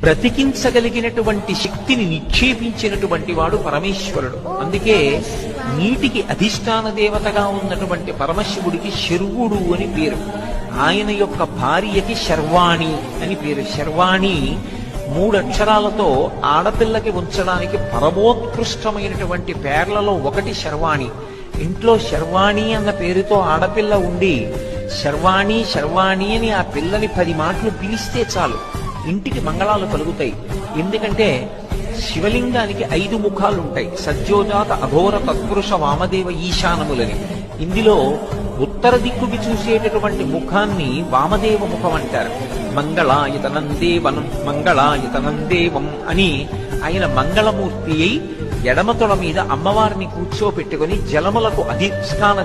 బ్రతికించగలిగినటువంటి శక్తిని నిక్షేపించినటువంటి వాడు పరమేశ్వరుడు. అందుకే నీటికి అధిష్టాన దేవతగా ఉన్నటువంటి పరమశివుడికి శర్వుడు అని పేరు. ఆయన యొక్క భార్యకి శర్వాణి అని పేరు. శర్వాణి 3 అక్షరాలతో ఆడపిల్లకి ఉంచడానికి పరమోత్కృష్టమైనటువంటి పేర్లలో ఒకటి శర్వాణి. ఇంట్లో శర్వాణి అన్న పేరుతో ఆడపిల్ల ఉండి శర్వాణి శర్వాణి అని ఆ పిల్లని 10 మాటలు పిలిస్తే చాలు, ఇంటికి మంగళాలు కలుగుతాయి. ఎందుకంటే శివలింగానికి 5 ముఖాలు ఉంటాయి. సజ్జోజాత అఘోర తత్పురుష వామదేవ ఈశానములని. ఇందులో ఉత్తర దిక్కుకి చూసేటటువంటి ముఖాన్ని వామదేవ ముఖం అంటారు. మంగళాయతనం దేవం అని ఆయన మంగళమూర్తి అయి ఎడమతొడ మీద అమ్మవారిని కూర్చోపెట్టుకుని జలములకు అధిష్టాన